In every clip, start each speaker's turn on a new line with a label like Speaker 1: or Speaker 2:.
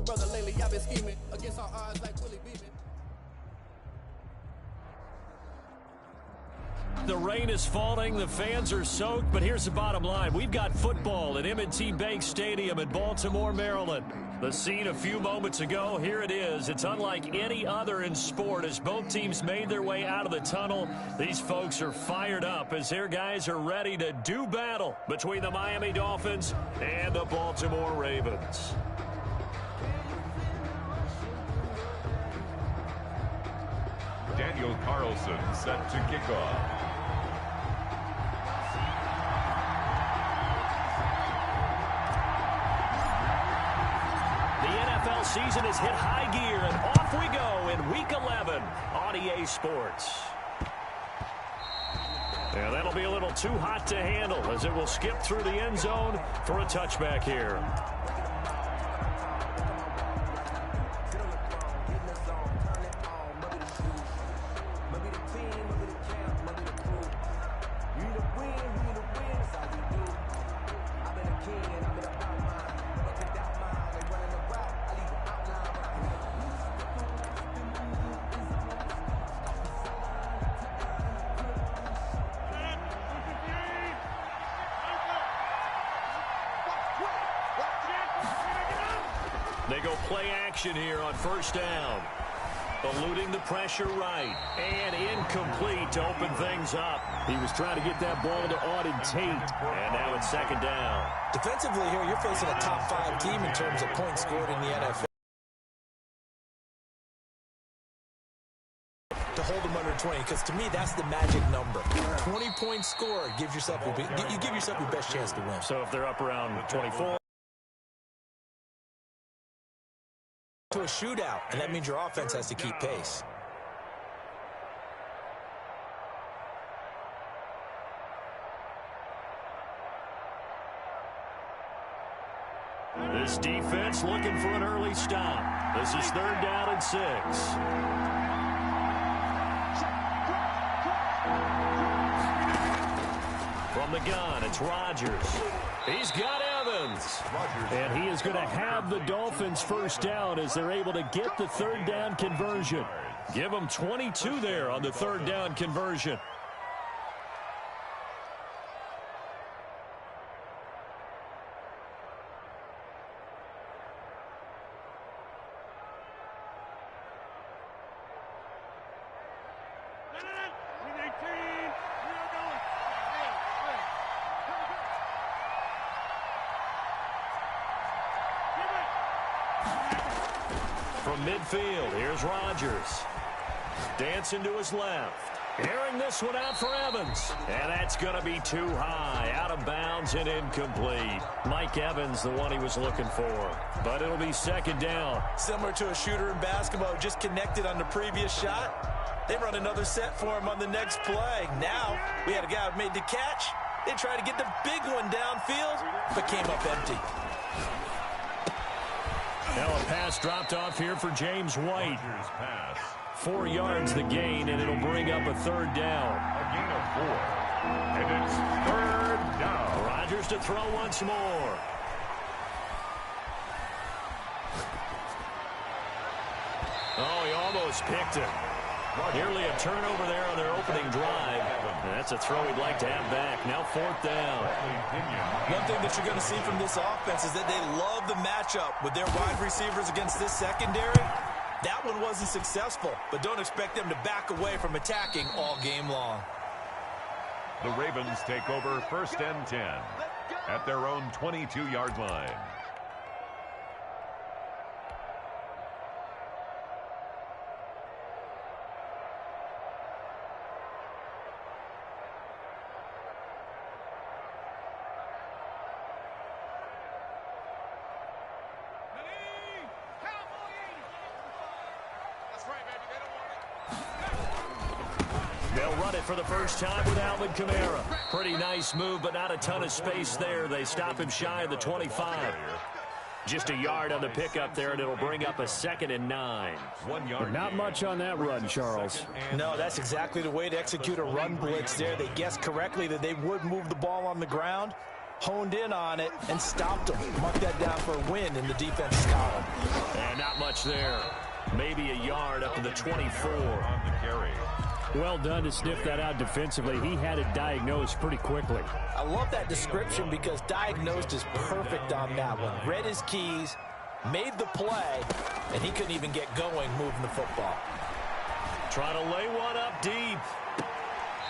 Speaker 1: brother lately, I've been scheming against our odds like Willie Beeman.
Speaker 2: The rain is falling, the fans are soaked, but here's the bottom line. We've got football at M&T Bank Stadium in Baltimore, Maryland. The scene a few moments ago, here it is. It's unlike any other in sport as both teams made their way out of the tunnel. These folks are fired up as their guys are ready to do battle between the Miami Dolphins and the Baltimore Ravens.
Speaker 3: Daniel Carlson set to kick off.
Speaker 2: Season has hit high gear, and off we go in Week 11 on EA Sports. Yeah, that'll be a little too hot to handle as it will skip through the end zone for a touchback here. They go play action here on first down. Eluding the pressure right. And incomplete to open things up. He was trying to get that ball to Auden Tate. And now it's second down.
Speaker 4: Defensively here, you're facing a top 5 team in terms of points scored in the NFL. To hold them under 20, because to me, that's the magic number. 20 points scored gives yourself you give yourself your best chance to win.
Speaker 2: So if they're up around 24.
Speaker 4: To a shootout, and that means your offense has to keep pace.
Speaker 2: This defense looking for an early stop. This is third down and 6. From the gun, it's Rodgers. He's got Evans. And he is going to have the Dolphins first down as they're able to get the third down conversion. Give them 22 there on the third down conversion. From midfield, here's Rodgers. Dancing to his left. Airing this one out for Evans. And that's going to be too high. Out of bounds and incomplete. Mike Evans, the one he was looking for. But it'll be second down.
Speaker 4: Similar to a shooter in basketball, just connected on the previous shot. They run another set for him on the next play. Now, we had a guy who made the catch. They tried to get the big one downfield, but came up empty.
Speaker 2: Now a pass dropped off here for James White. 4 yards the gain, and it'll bring up a third down.
Speaker 3: A gain of 4. And it's third down.
Speaker 2: Rodgers to throw once more. Oh, he almost picked it. Nearly a turnover there on their opening drive. And that's a throw he'd like to have back. Now fourth down.
Speaker 4: One thing that you're going to see from this offense is that they love the matchup with their wide receivers against this secondary. That one wasn't successful, but don't expect them to back away from attacking all game long.
Speaker 3: The Ravens take over first and 10 at their own 22-yard line.
Speaker 2: They'll run it for the first time with Alvin Kamara. Pretty nice move, but not a ton of space there. They stop him shy of the 25. Just a yard on the pickup there, and it'll bring up a 2nd and 9.
Speaker 3: 1 yard.
Speaker 5: Not much on that run, Charles.
Speaker 4: No, that's exactly the way to execute a run blitz there. They guessed correctly that they would move the ball on the ground, honed in on it, and stopped them. Mark that down for a win in the defense's column.
Speaker 2: push there. Maybe a yard up to the 24.
Speaker 3: On the carry.
Speaker 5: Well done to sniff that out defensively. He had it diagnosed pretty quickly.
Speaker 4: I love that description because diagnosed is perfect on that one. Read his keys, made the play, and he couldn't even get going moving the football.
Speaker 2: Trying to lay one up deep.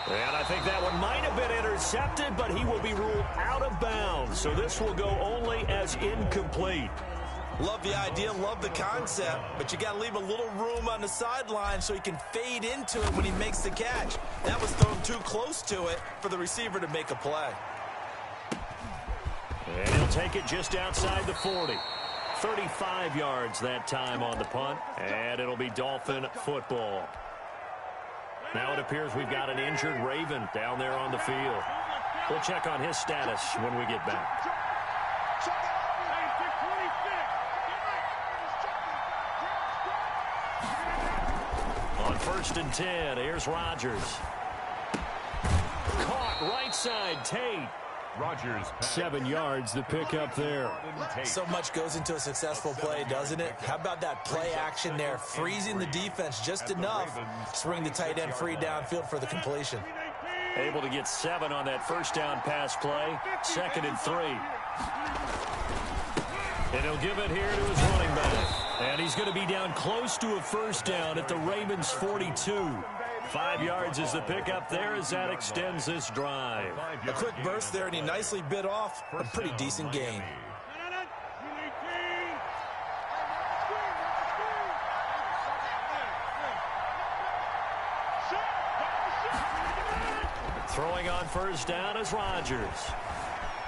Speaker 2: And I think that one might have been intercepted, but he will be ruled out of bounds. So this will go only as incomplete.
Speaker 4: Love the idea, love the concept, but you got to leave a little room on the sideline so he can fade into it when he makes the catch. That was thrown too close to it for the receiver to make a play.
Speaker 2: And he'll take it just outside the 40. 35 yards that time on the punt, and it'll be Dolphin football. Now it appears we've got an injured Raven down there on the field. We'll check on his status when we get back. On 1st and 10, here's Rodgers. Caught right side, Tate.
Speaker 3: Rodgers.
Speaker 5: 7 yards, the pickup there.
Speaker 4: So much goes into a successful play, doesn't it? How about that play action there, freezing the defense just enough to bring the tight end free downfield for the completion.
Speaker 2: Able to get 7 on that first down pass play. 2nd and 3. And he'll give it here to his running back. And he's going to be down close to a first down at the Ravens' 42. 5 yards is the pickup there as that extends this drive.
Speaker 4: A quick burst there, and he nicely bit off a pretty decent gain.
Speaker 2: Throwing on first down is Rodgers.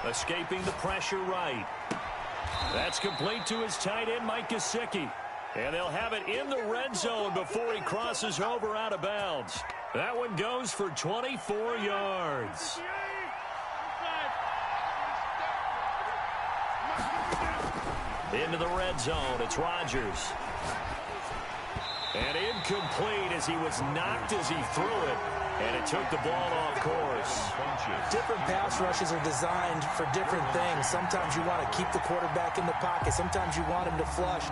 Speaker 2: Escaping the pressure right. That's complete to his tight end, Mike Gesicki. And they'll have it in the red zone before he crosses over out of bounds. That one goes for 24 yards. Into the red zone, it's Rodgers. And incomplete as he was knocked as he threw it. And it took the ball off course.
Speaker 4: Different pass rushes are designed for different things. Sometimes you want to keep the quarterback in the pocket. Sometimes you want him to flush.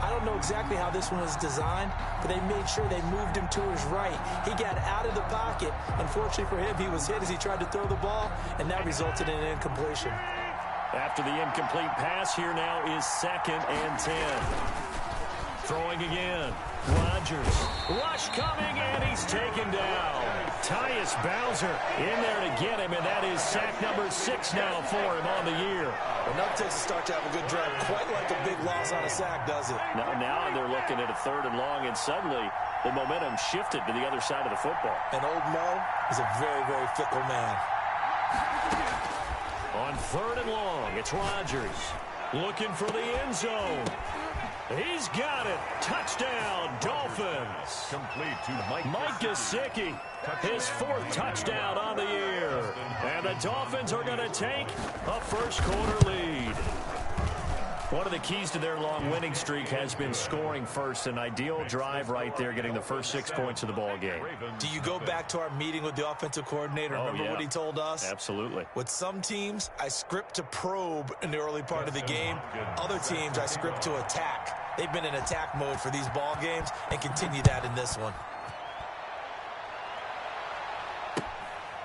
Speaker 4: I don't know exactly how this one was designed, but they made sure they moved him to his right. He got out of the pocket. Unfortunately for him, he was hit as he tried to throw the ball, and that resulted in an incompletion.
Speaker 2: After the incomplete pass, here now is 2nd and 10. Throwing again. Rodgers. Rush coming, and he's taken down. Tyus Bowser in there to get him, and that is sack number 6 now for him on the year.
Speaker 4: Enough takes a start to have a good drive. Quite like a big loss on a sack, does it?
Speaker 2: Now they're looking at a 3rd and long, and suddenly the momentum shifted to the other side of the football.
Speaker 4: And old Mo is a very, very fickle man.
Speaker 2: On 3rd and long, it's Rodgers. Looking for the end zone. He's got it. Touchdown, Dolphins.
Speaker 3: Complete to
Speaker 2: Mike Gesicki, his 4th touchdown on the year. And the Dolphins are going to take a first-quarter lead. One of the keys to their long winning streak has been scoring first. An ideal drive right there, getting the first 6 points of the ball game.
Speaker 4: Do you go back to our meeting with the offensive coordinator? Remember what he told us?
Speaker 2: Absolutely.
Speaker 4: With some teams, I script to probe in the early part of the game. Other teams, I script to attack. They've been in attack mode for these ball games and continue that in this one.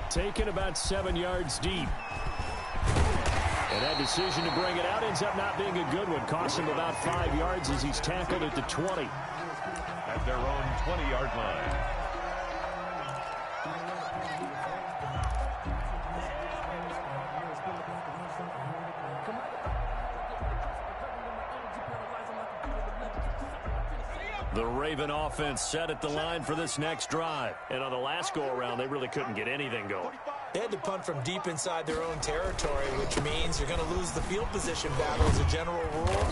Speaker 5: Taken about 7 yards deep. And that decision to bring it out ends up not being a good one. Costs him about 5 yards as he's tackled at the 20.
Speaker 3: At their own 20-yard line.
Speaker 2: The Raven offense set at the line for this next drive. And on the last go-around, they really couldn't get anything going.
Speaker 4: They had to punt from deep inside their own territory, which means you're going to lose the field position battle as a general rule.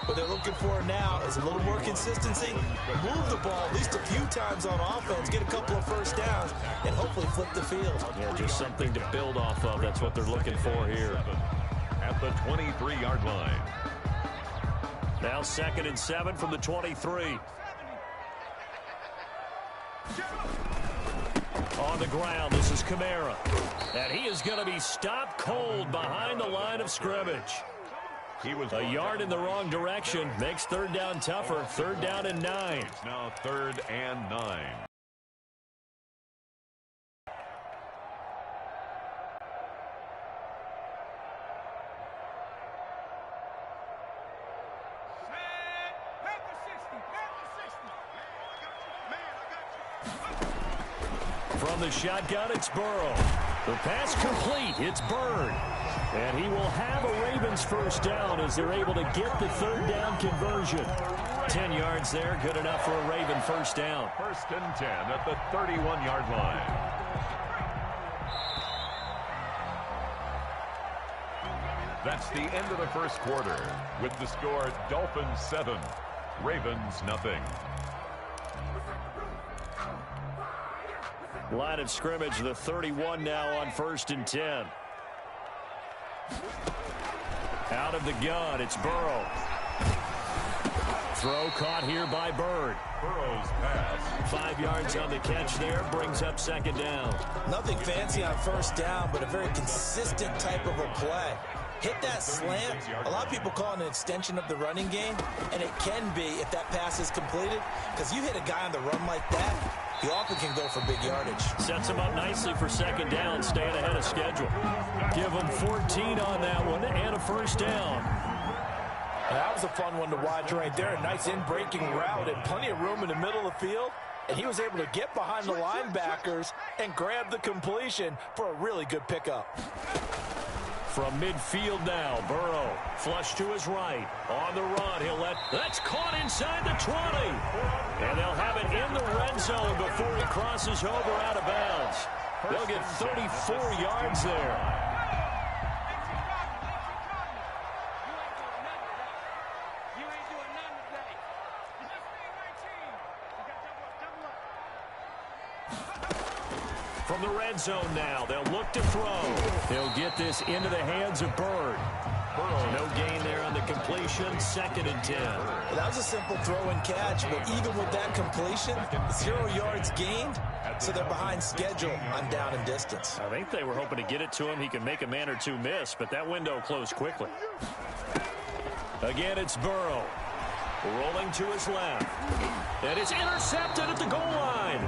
Speaker 4: What they're looking for now is a little more consistency, move the ball at least a few times on offense, get a couple of first downs, and hopefully flip the field.
Speaker 2: Yeah, just something to build off of. That's what they're looking for here.
Speaker 3: At the 23-yard line.
Speaker 2: Now 2nd and 7 from the 23. On the ground, this is Kamara. And he is going to be stopped cold behind the line of scrimmage.
Speaker 3: He was
Speaker 2: a yard in the wrong direction. Makes third down tougher. Third down and 9.
Speaker 3: It's now 3rd and 9.
Speaker 2: From the shotgun, it's Burrow. The pass complete. It's Bird. And he will have a Ravens first down as they're able to get the third down conversion. 10 yards there, good enough for a Raven first down.
Speaker 3: 1st and 10 at the 31-yard line. That's the end of the first quarter with the score Dolphins 7, Ravens nothing.
Speaker 2: Line of scrimmage, the 31 now on 1st and 10. Out of the gun, it's Burrow. Throw caught here by Bird.
Speaker 3: Burrow's pass.
Speaker 2: 5 yards on the catch there, brings up 2nd down.
Speaker 4: Nothing fancy on 1st down, but a very consistent type of a play. Hit that slant. A lot of people call it an extension of the running game, and it can be if that pass is completed, because you hit a guy on the run like that, he often can go for big yardage.
Speaker 2: Sets him up nicely for 2nd down, staying ahead of schedule. Give him 14 on that one and a first down.
Speaker 4: That was a fun one to watch right there. A nice in-breaking route and plenty of room in the middle of the field. And he was able to get behind the linebackers and grab the completion for a really good pickup.
Speaker 2: From midfield now, Burrow flush to his right. On the run, that's caught inside the 20. And they'll have it in the red zone before he crosses over out of bounds. They'll get 34 yards there. From the red zone now, they'll look to throw. They'll get this into the hands of Bird. Burrow, no gain there on the completion, 2nd and 10.
Speaker 4: Well, that was a simple throw and catch, but even with that completion, 0 yards gained, so they're behind schedule on down and distance.
Speaker 2: I think they were hoping to get it to him. He can make a man or two miss, but that window closed quickly. Again, it's Burrow. Rolling to his left. And it's intercepted at the goal line.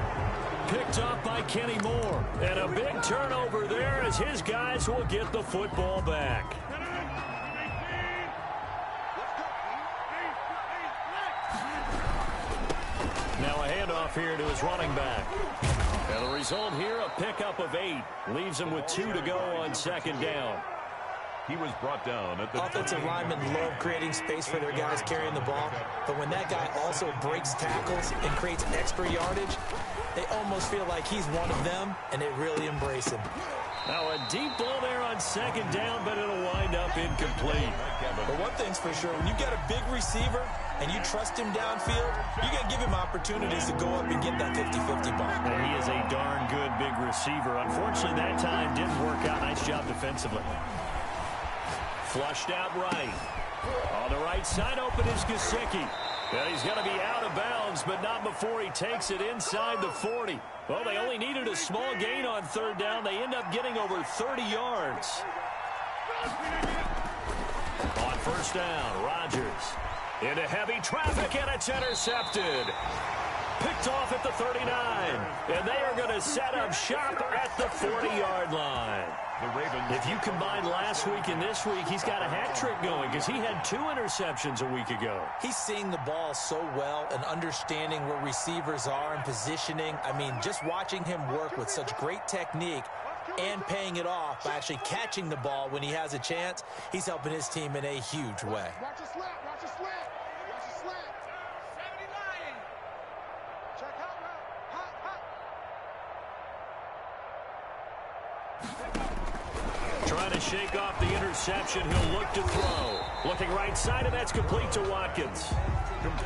Speaker 2: Picked off by Kenny Moore. And a big turnover there as his guys will get the football back. Now a handoff here to his running back. And the result here, a pickup of 8. Leaves him with 2 to go on 2nd down.
Speaker 3: He was brought down at the
Speaker 4: offensive linemen love creating space for their guys carrying the ball, but when that guy also breaks tackles and creates extra yardage, they almost feel like he's one of them, and they really embrace him.
Speaker 2: Now a deep ball there on 2nd down, but it'll wind up incomplete.
Speaker 4: But one thing's for sure, when you got a big receiver and you trust him downfield, you got to give him opportunities to go up and get that 50-50 ball.
Speaker 2: And he is a darn good big receiver. Unfortunately, that time didn't work out. Nice job defensively. Flushed out right. On the right side, open is Gesicki. And he's going to be out of bounds, but not before he takes it inside the 40. Well, they only needed a small gain on 3rd down. They end up getting over 30 yards. On 1st down, Rodgers into heavy traffic, and it's intercepted. Picked off at the 39. And they are going to set up shop at the 40-yard line.
Speaker 3: The Ravens.
Speaker 2: If you combine last week and this week, he's got a hat trick going because he had 2 interceptions a week ago.
Speaker 4: He's seeing the ball so well and understanding where receivers are and positioning. I mean, just watching him work with such great technique and paying it off by actually catching the ball when he has a chance, he's helping his team in a huge way.
Speaker 1: Watch a slant, watch a slant, watch a slant. 79. Check out now. Hot, hot.
Speaker 2: Trying to shake off the interception. He'll look to throw. Looking right side, and that's complete to Watkins.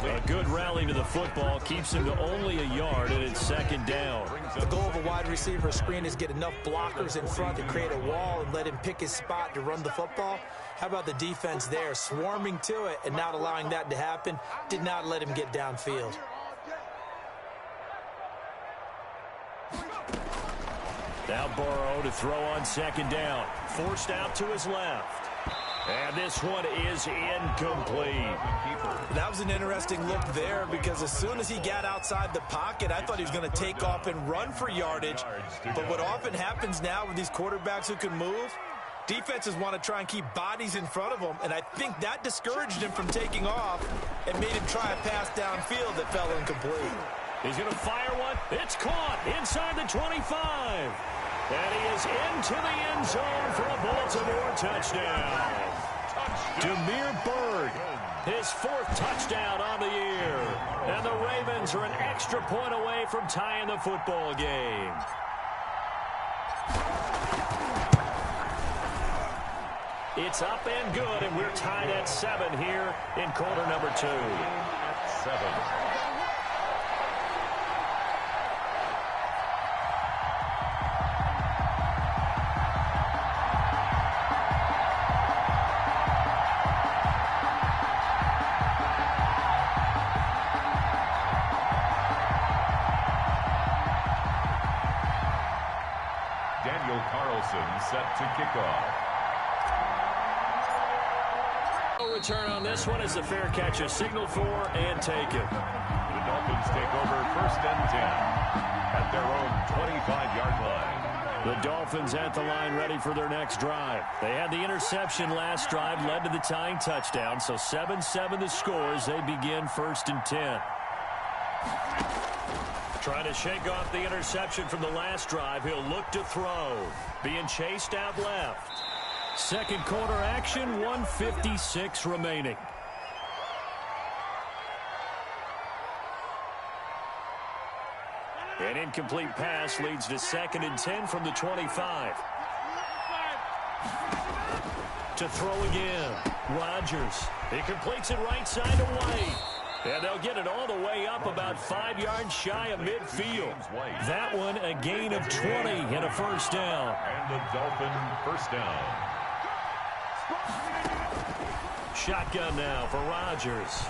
Speaker 2: A good rally to the football. Keeps him to only a yard, and it's 2nd down.
Speaker 4: The goal of a wide receiver screen is get enough blockers in front to create a wall and let him pick his spot to run the football. How about the defense there, swarming to it and not allowing that to happen? Did not let him get downfield.
Speaker 2: Now Burrow to throw on 2nd down. Forced out to his left. And this one is incomplete.
Speaker 4: That was an interesting look there because as soon as he got outside the pocket, I thought he was going to take off and run for yardage. But what often happens now with these quarterbacks who can move, defenses want to try and keep bodies in front of them, and I think that discouraged him from taking off and made him try a pass downfield that fell incomplete.
Speaker 2: He's going to fire one. It's caught inside the 25. And he is into the end zone for a Baltimore touchdown. Demir Bird, his 4th touchdown on the year. And the Ravens are an extra point away from tying the football game. It's up and good, and we're tied at 7 here in quarter number 2.
Speaker 3: 7. Set to kick off.
Speaker 2: Return on this one is a fair catch, a signal for and taken.
Speaker 3: The Dolphins take over 1st and 10 at their own 25-yard line.
Speaker 2: The Dolphins at the line ready for their next drive. They had the interception last drive, led to the tying touchdown, so 7-7 the score as they begin 1st and 10. Trying to shake off the interception from the last drive. He'll look to throw. Being chased out left. Second quarter action, 1:56 remaining. An incomplete pass leads to 2nd and 10 from the 25. To throw again. Rodgers. He completes it right side to White. And they'll get it all the way up about 5 yards shy of midfield. That one a gain of 20 and a first down.
Speaker 3: And the Dolphin first down.
Speaker 2: Shotgun now for Rodgers.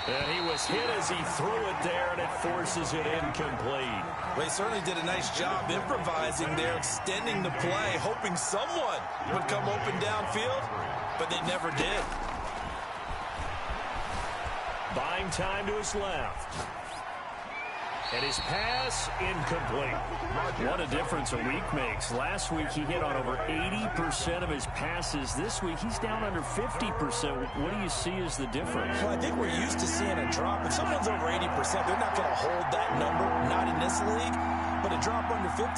Speaker 2: And he was hit as he threw it there, and it forces it incomplete.
Speaker 4: Well, he certainly did a nice job improvising there, extending the play, hoping someone would come open downfield, but they never did.
Speaker 2: Buying time to his left. And his pass incomplete. What a difference a week makes. Last week he hit on over 80% of his passes. This week he's down under 50%. What do you see as the difference?
Speaker 4: Well, I think we're used to seeing a drop. If someone's over 80%, they're not going to hold that number, not in this league. But a drop under 50%,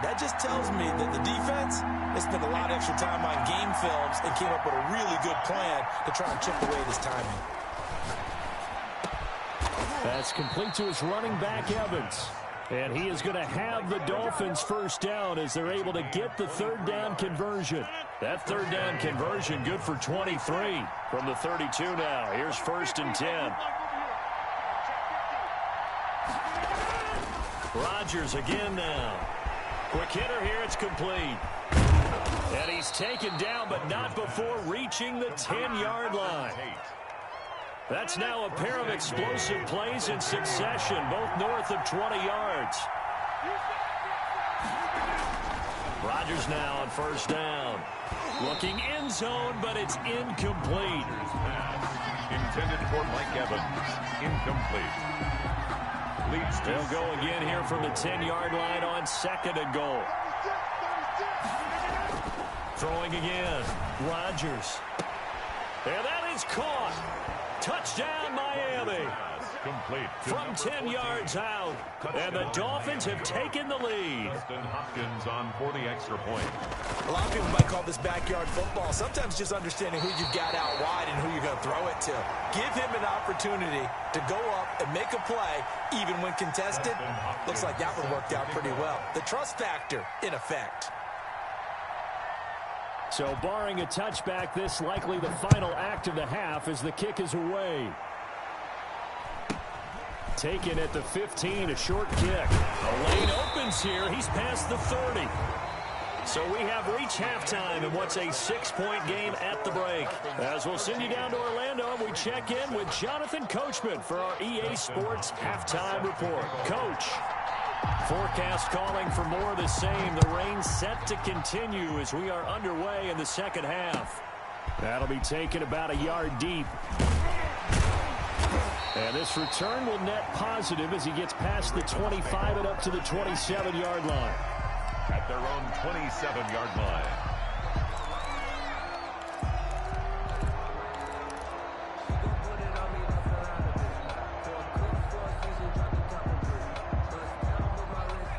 Speaker 4: that just tells me that the defense has spent a lot of extra time on game films and came up with a really good plan to try and chip away this timing.
Speaker 2: That's complete to his running back, Evans. And he is going to have the Dolphins first down as they're able to get the 3rd down conversion. That 3rd down conversion good for 23 from the 32 now. Here's 1st and 10. Rodgers again now. Quick hitter here, it's complete. And he's taken down, but not before reaching the 10-yard line. That's now a pair of explosive plays in succession, both north of 20 yards. Rodgers now on first down. Looking end zone, but it's incomplete.
Speaker 3: Intended for Mike Evans. Incomplete.
Speaker 2: They'll go again here from the 10-yard line on 2nd and goal. Throwing again. Rodgers. And that is caught. Touchdown, Miami.
Speaker 3: Complete.
Speaker 2: From 10 yards out. And the Dolphins have taken the lead.
Speaker 3: Justin Hopkins on for the extra point.
Speaker 4: A lot of people might call this backyard football. Sometimes just understanding who you've got out wide and who you're going to throw it to. Give him an opportunity to go up and make a play, even when contested. Looks like that one worked out pretty well. The trust factor in effect.
Speaker 2: So barring a touchback, this likely the final act of the half as the kick is away. Taken at the 15, a short kick. A lane opens here. He's past the 30. So we have reached halftime in what's a 6-point game at the break. As we'll send you down to Orlando, we check in with Jonathan Coachman for our EA Sports Halftime Report. Coach. Forecast calling for more of the same. The rain set to continue as we are underway in the second half. That'll be taken about a yard deep. And this return will net positive as he gets past the 25 and up to the 27-yard line.
Speaker 3: At their own 27-yard line.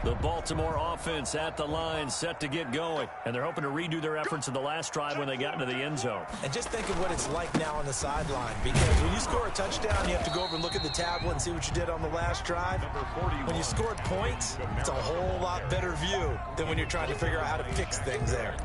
Speaker 2: The Baltimore offense at the line, set to get going. And they're hoping to redo their efforts in the last drive when they got into the end zone.
Speaker 4: And just think of what it's like now on the sideline. Because when you score a touchdown, you have to go over and look at the tablet and see what you did on the last drive. When you scored points, it's a whole lot better view than when you're trying to figure out how to fix things there.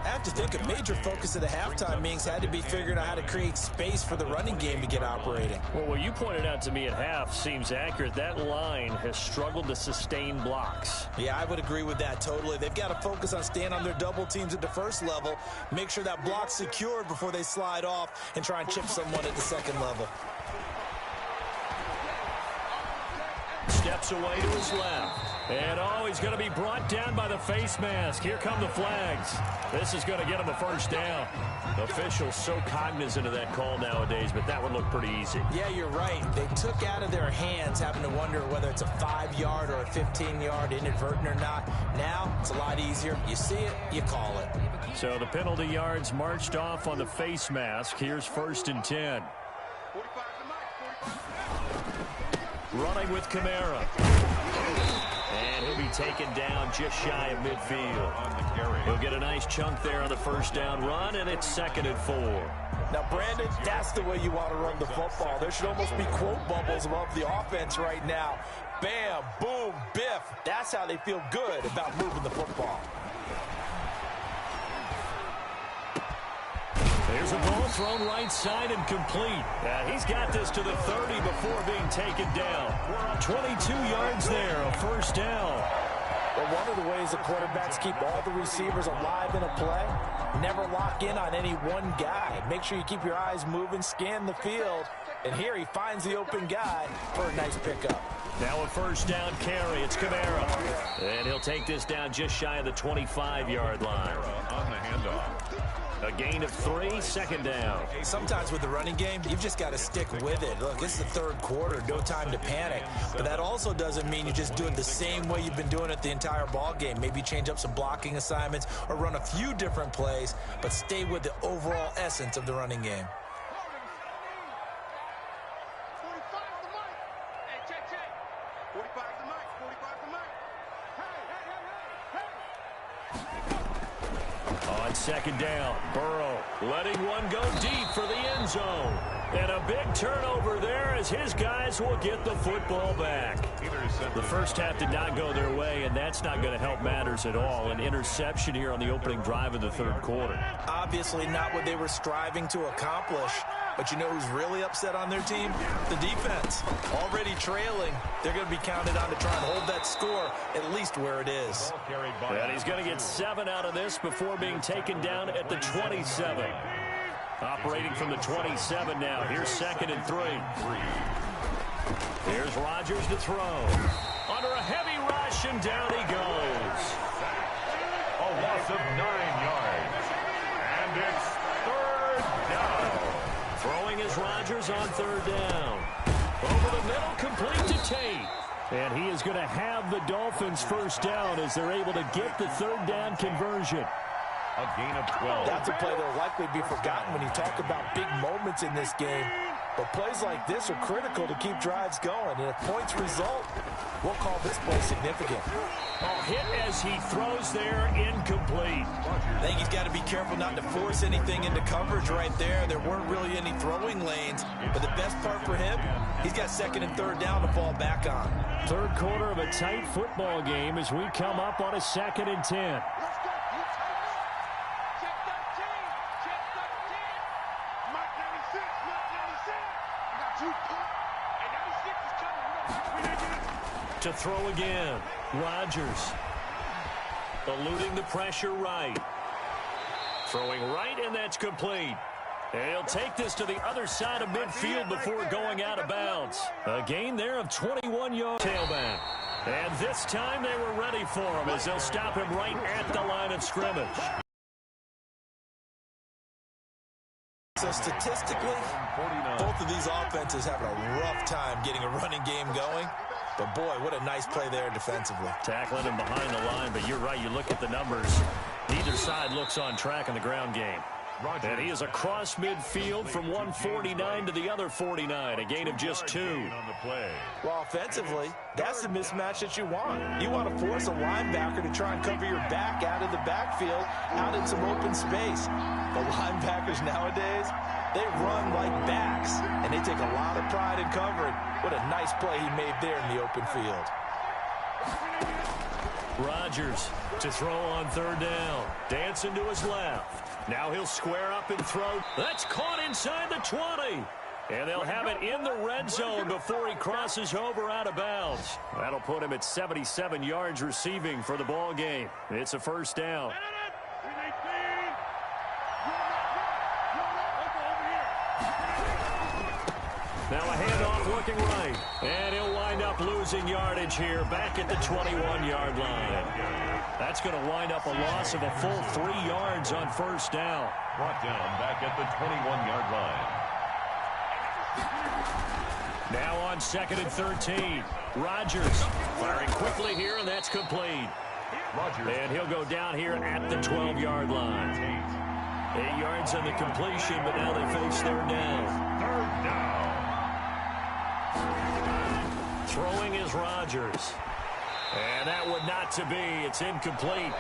Speaker 4: I have to think a major focus of the halftime meetings had to be figuring out how to create space for the running game to get operating.
Speaker 2: Well, what you pointed out to me at half seems accurate. That line has struggled to sustain blocks.
Speaker 4: Yeah, I would agree with that totally. They've got to focus on staying on their double teams at the first level, make sure that block's secured before they slide off and try and chip someone at the second level.
Speaker 2: Steps away to his left. And, he's going to be brought down by the face mask. Here come the flags. This is going to get him a first down. Officials so cognizant of that call nowadays, but that would look pretty easy.
Speaker 4: Yeah, you're right. They took out of their hands having to wonder whether it's a 5-yard or a 15-yard inadvertent or not. Now, it's a lot easier. You see it, you call it.
Speaker 2: So the penalty yards marched off on the face mask. Here's 1st and 10. Running with Kamara. And he'll be taken down just shy of midfield. He'll get a nice chunk there on the first down run, and it's 2nd and 4.
Speaker 4: Now, Brandon, that's the way you want to run the football. There should almost be quote bubbles above the offense right now. Bam, boom, biff. That's how they feel good about moving the football.
Speaker 2: There's a ball thrown right side and complete. He's got this to the 30 before being taken down. 22 yards there, a first down.
Speaker 4: Well, one of the ways the quarterbacks keep all the receivers alive in a play, never lock in on any one guy. Make sure you keep your eyes moving, scan the field. And here he finds the open guy for a nice pickup.
Speaker 2: Now a first down carry. It's Kamara. And he'll take this down just shy of the 25-yard line.
Speaker 3: On the handoff.
Speaker 2: A gain of 3, 2nd down.
Speaker 4: Sometimes with the running game, you've just got to stick with it. Look, it's the 3rd quarter, no time to panic. But that also doesn't mean you just do it the same way you've been doing it the entire ball game. Maybe change up some blocking assignments or run a few different plays, but stay with the overall essence of the running game.
Speaker 2: On 2nd down, Burrow letting one go deep for the end zone. And a big turnover there as his guys will get the football back. The first half did not go their way, and that's not going to help matters at all. An interception here on the opening drive of the 3rd quarter.
Speaker 4: Obviously not what they were striving to accomplish. But you know who's really upset on their team? The defense. Already trailing. They're going to be counted on to try and hold that score at least where it is.
Speaker 2: And he's going to get 7 out of this before being taken down at the 27. Operating from the 27 now. Here's 2nd and 3. Here's Rodgers to throw. Under a heavy rush, and down he goes.
Speaker 3: A loss of 9 yards. And it's 3rd down.
Speaker 2: Throwing is Rodgers on 3rd down. Over the middle, complete to Tate. And he is going to have the Dolphins first down as they're able to get the 3rd down conversion.
Speaker 3: A gain of 12.
Speaker 4: That's a play that will likely be forgotten when you talk about big moments in this game. But plays like this are critical to keep drives going. And if points result, we'll call this play significant.
Speaker 2: Hit as he throws there, incomplete.
Speaker 4: I think he's got to be careful not to force anything into coverage right there. There weren't really any throwing lanes. But the best part for him, he's got 2nd and 3rd down to fall back on.
Speaker 2: 3rd quarter of a tight football game as we come up on a 2nd and 10. To throw again, Rodgers eluding the pressure right. Throwing right, and that's complete. And he'll take this to the other side of midfield before going out of bounds. A gain there of 21 yards. Tailback. And this time they were ready for him as they'll stop him right at the line of scrimmage.
Speaker 4: So statistically, both of these offenses have a rough time getting a running game going. But, boy, what a nice play there defensively.
Speaker 2: Tackling him behind the line, but you're right. You look at the numbers. Neither side looks on track in the ground game. And he is across midfield from one 49 to the other 49, a gain of just 2.
Speaker 4: Well, offensively, that's the mismatch that you want. You want to force a linebacker to try and cover your back out of the backfield, out in some open space. The linebackers nowadays, they run like backs, and they take a lot of pride in covering. What a nice play he made there in the open field.
Speaker 2: Rodgers to throw on third down. Dancing to his left. Now he'll square up and throw. That's caught inside the 20. And they'll have it in the red zone before he crosses over out of bounds. That'll put him at 77 yards receiving for the ball game. It's a first down. Now a handoff looking right. And he'll wind up losing yardage here back at the 21-yard line. That's going to wind up a loss of a full 3 yards on first down.
Speaker 3: Brought down back at the 21-yard line.
Speaker 2: Now on 2nd and 13. Rodgers firing quickly here, and that's complete. And he'll go down here at the 12-yard line. 8 yards on the completion, but now they face third down.
Speaker 3: Third down.
Speaker 2: Throwing is Rodgers. And that would not to be. It's incomplete.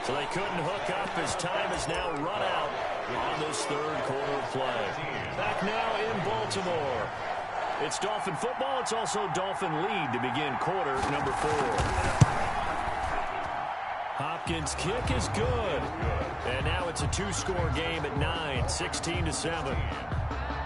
Speaker 2: So they couldn't hook up as time is now run out on this third quarter of play. Back now in Baltimore. It's Dolphin football. It's also Dolphin lead to begin quarter number 4. Hopkins' kick is good. And now it's a 2-score game at 9, 16-7.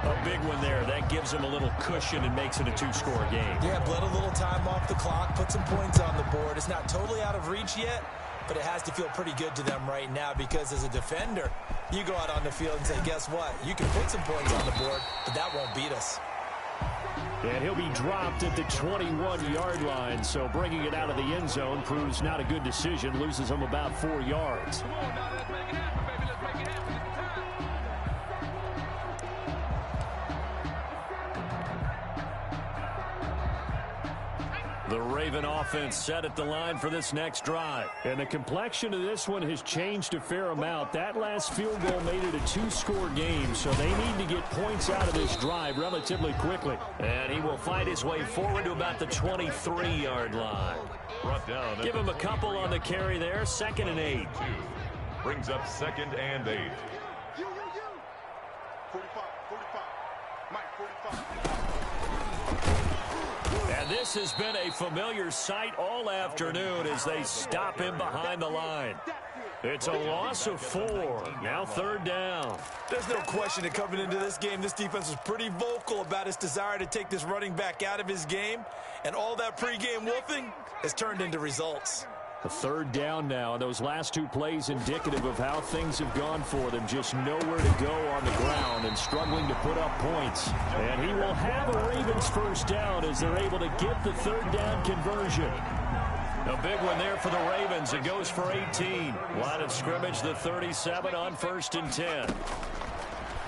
Speaker 2: A big one there. That gives them a little cushion and makes it a 2-score game.
Speaker 4: Yeah, bled a little time off the clock, put some points on the board. It's not totally out of reach yet, but it has to feel pretty good to them right now because as a defender, you go out on the field and say, guess what? You can put some points on the board, but that won't beat us.
Speaker 2: And he'll be dropped at the 21-yard line, so bringing it out of the end zone proves not a good decision. Loses him about 4 yards. The Raven offense set at the line for this next drive. And the complexion of this one has changed a fair amount. That last field goal made it a 2-score game, so they need to get points out of this drive relatively quickly. And he will fight his way forward to about the 23-yard line.
Speaker 3: Brought down.
Speaker 2: Give him a couple on the carry there. 2nd and 8.
Speaker 3: Brings up 2nd and 8.
Speaker 1: 45. Mike, 45.
Speaker 2: And this has been a familiar sight all afternoon as they stop him behind the line. It's a loss of 4. Now third down.
Speaker 4: There's no question that coming into this game, this defense was pretty vocal about its desire to take this running back out of his game. And all that pregame wolfing has turned into results.
Speaker 2: A third down now, and those last 2 plays indicative of how things have gone for them. Just nowhere to go on the ground and struggling to put up points. And he will have a Ravens first down as they're able to get the third down conversion. A big one there for the Ravens. It goes for 18. Line of scrimmage, the 37 on 1st and 10.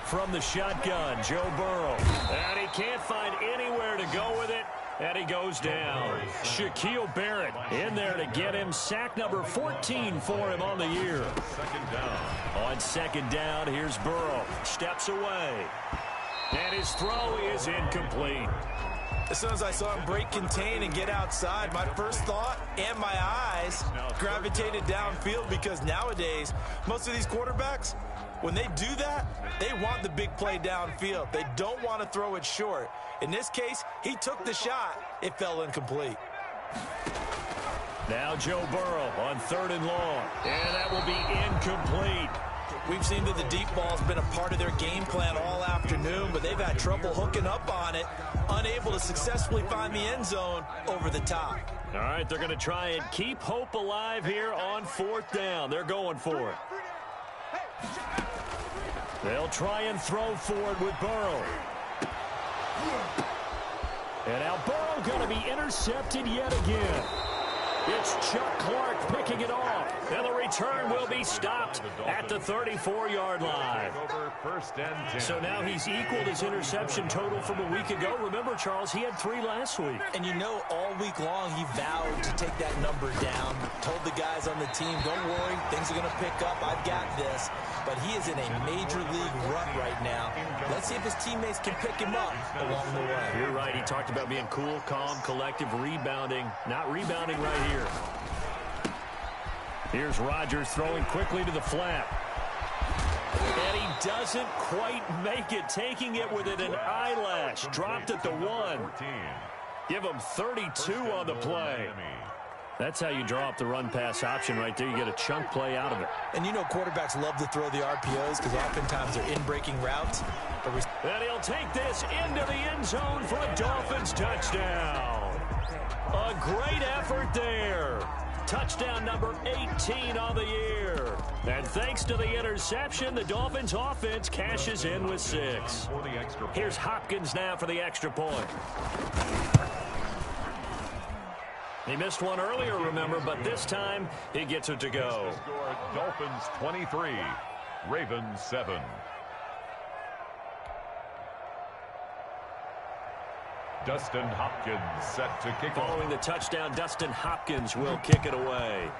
Speaker 2: From the shotgun, Joe Burrow. And he can't find anywhere to go with it. And he goes down. Shaquille Barrett in there to get him. Sack number 14 for him on the year.
Speaker 3: 2nd down.
Speaker 2: On 2nd down, here's Burrow. Steps away. And his throw is incomplete.
Speaker 4: As soon as I saw him break contain and get outside, my first thought and my eyes gravitated downfield because nowadays, most of these quarterbacks, when they do that, they want the big play downfield. They don't want to throw it short. In this case, he took the shot. It fell incomplete.
Speaker 2: Now Joe Burrow on 3rd and long. And that will be incomplete.
Speaker 4: We've seen that the deep ball's been a part of their game plan all afternoon, but they've had trouble hooking up on it, unable to successfully find the end zone over the top.
Speaker 2: All right, they're going to try and keep hope alive here on 4th down. They're going for it. They'll try and throw for it with Burrow. And now Burrow going to be intercepted yet again. It's Chuck Clark picking it off. And the return will be stopped at the 34-yard line. So now he's equaled his interception total from a week ago. Remember, Charles, he had 3 last week.
Speaker 4: And you know, all week long he vowed to take that number down. Told the guys on the team, don't worry, things are going to pick up. I've got this. But he is in a major league rut right now. Let's see if his teammates can pick him up along the way.
Speaker 2: You're right. He talked about being cool, calm, collective, rebounding. Not rebounding right here. Here's Rodgers throwing quickly to the flat. And he doesn't quite make it, taking it within an eyelash. Dropped at the 1. Give him 32 on the play. That's how you draw up the run-pass option right there. You get a chunk play out of it.
Speaker 4: And you know quarterbacks love to throw the RPOs because oftentimes they're in-breaking routes.
Speaker 2: And he'll take this into the end zone for a Dolphins touchdown. A great effort there. Touchdown number 18 on the year. And thanks to the interception, the Dolphins offense cashes in with 6. Here's Hopkins now for the extra point. He missed one earlier, remember, but this time he gets it to go.
Speaker 3: Dolphins 23, Ravens 7. Dustin Hopkins set to kick off.
Speaker 2: Following the touchdown, Dustin Hopkins will kick it away.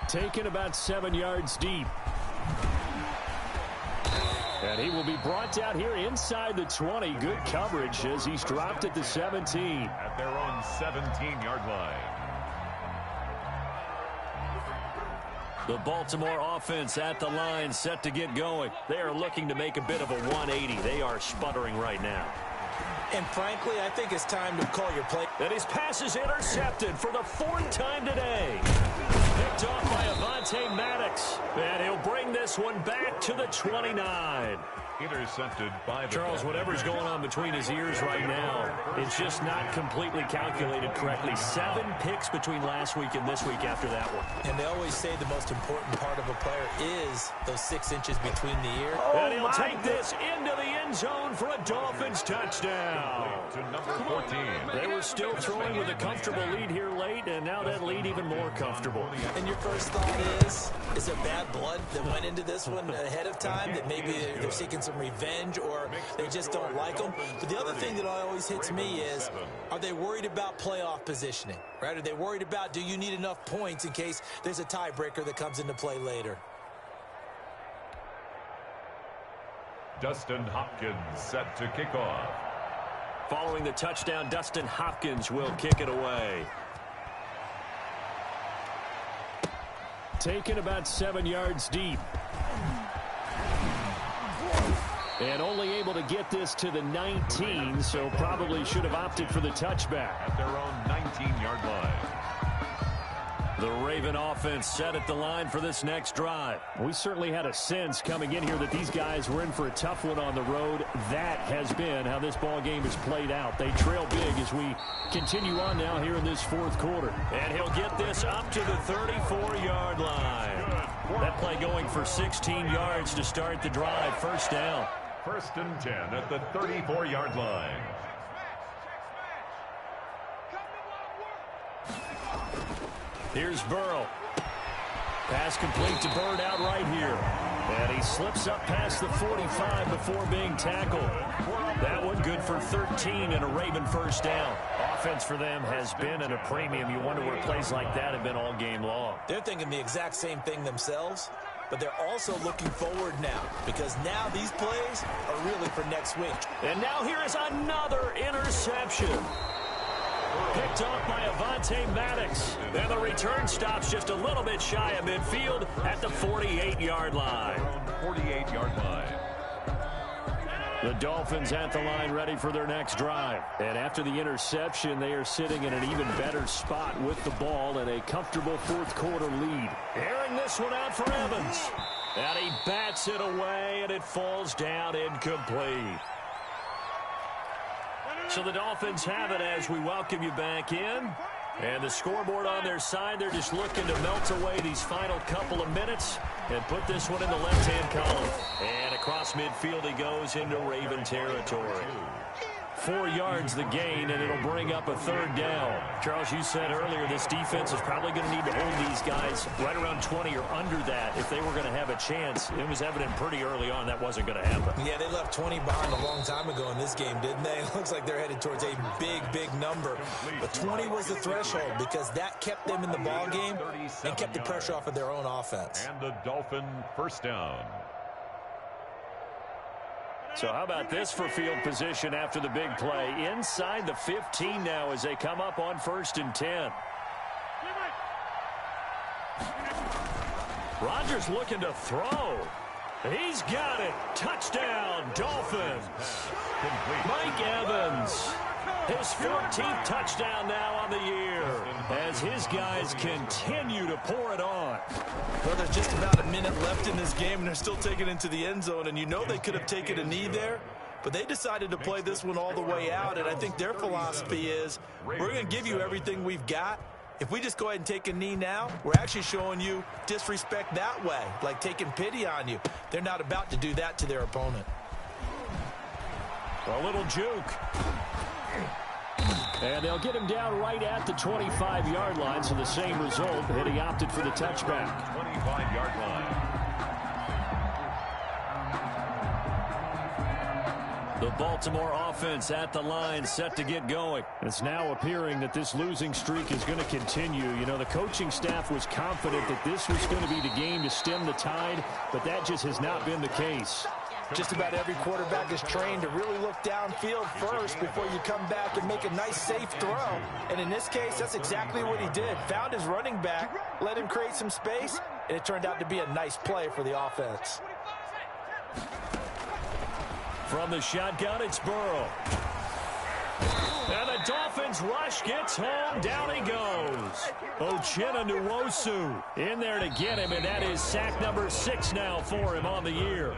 Speaker 5: Taken about 7 yards deep. And he will be brought down here inside the 20. Good coverage as he's dropped at the 17.
Speaker 3: At their own 17-yard line.
Speaker 2: The Baltimore offense at the line, set to get going. They are looking to make a bit of a 180. They are sputtering right now.
Speaker 4: And frankly, I think it's time to call your play.
Speaker 2: And his pass is intercepted for the 4th time today. Picked off by Avonte Maddox. And he'll bring this one back to the 29.
Speaker 3: Intercepted by the
Speaker 2: Charles, whatever's going on between his ears right now, it's just not completely calculated correctly. 7 picks between last week and this week after that one.
Speaker 4: And they always say the most important part of a player is those 6 inches between the ears.
Speaker 2: And he'll take this into the end zone for a Dolphins touchdown.
Speaker 3: To number 14.
Speaker 2: They were still throwing with a comfortable lead here late, and now that lead even more comfortable.
Speaker 4: And your first thought is it bad blood that went into this one ahead of time, that maybe they're seeking some revenge or they just don't like them? But the other thing that always hits me is, are they worried about playoff positioning, right? Are they worried about, do you need enough points in case there's a tiebreaker that comes into play later?
Speaker 3: Dustin Hopkins set to kick off.
Speaker 2: Following the touchdown, Dustin Hopkins will kick it away.
Speaker 5: Taken about 7 yards deep. And only able to get this to the 19, so probably should have opted for the touchback.
Speaker 3: At their own 19-yard line.
Speaker 2: The Raven offense set at the line for this next drive.
Speaker 5: We certainly had a sense coming in here that these guys were in for a tough one on the road. That has been how this ball game has played out. They trail big as we continue on now here in this 4th quarter.
Speaker 2: And he'll get this up to the 34-yard line. That play going for 16 yards to start the drive. First down.
Speaker 3: 1st and 10 at the 34-yard line.
Speaker 2: Here's Burrow. Pass complete to Bird out right here. And he slips up past the 45 before being tackled. That one good for 13 and a Raven first down. Offense for them has been at a premium. You wonder where plays like that have been all game long.
Speaker 4: They're thinking the exact same thing themselves, but they're also looking forward now because now these plays are really for next week.
Speaker 2: And now here is another interception. Picked off by Avonte Maddox. And the return stops just a little bit shy of midfield at the 48-yard line.
Speaker 3: 48-yard line.
Speaker 5: The Dolphins at the line ready for their next drive. And after the interception, they are sitting in an even better spot with the ball and a comfortable 4th quarter lead.
Speaker 2: Airing this one out for Evans. And he bats it away, and it falls down incomplete. So the Dolphins have it as we welcome you back in. And the scoreboard on their side, they're just looking to melt away these final couple of minutes and put this one in the left-hand column. And across midfield he goes into Raven territory. 4 yards the gain, and it'll bring up a 3rd down. Charles, you said earlier this defense is probably going to need to hold these guys right around 20 or under that if they were going to have a chance. It was evident pretty early on that wasn't going to happen.
Speaker 4: Yeah, they left 20 behind a long time ago in this game, didn't they? It looks like they're headed towards a big, big number. But 20 was the threshold because that kept them in the ball game and kept the pressure off of their own offense.
Speaker 3: And the Dolphin first down.
Speaker 2: So how about this for field position after the big play? Inside the 15 now as they come up on 1st and 10. Rodgers looking to throw. He's got it. Touchdown, Dolphins. Mike Evans. His 14th touchdown now on the year as his guys continue to pour it on.
Speaker 4: Well, there's just about a minute left in this game, and they're still taking it into the end zone. And you know they could have taken a knee there, but they decided to play this one all the way out. And I think their philosophy is, we're going to give you everything we've got. If we just go ahead and take a knee now, we're actually showing you disrespect that way, like taking pity on you. They're not about to do that to their opponent.
Speaker 2: A little juke. And they'll get him down right at the 25-yard line, so the same result, but he opted for the touchback.
Speaker 3: 25-yard line.
Speaker 2: The Baltimore offense at the line, set to get going. It's now appearing that this losing streak is going to continue. You know, the coaching staff was confident that this was going to be the game to stem the tide, but that just has not been the case.
Speaker 4: Just about every quarterback is trained to really look downfield first before you come back and make a nice, safe throw. And in this case, that's exactly what he did. Found his running back, let him create some space, and it turned out to be a nice play for the offense.
Speaker 2: From the shotgun, it's Burrow. And the Dolphins rush gets home. Down he goes. Uchenna Nwosu in there to get him, and that is sack number 6 now for him on the year.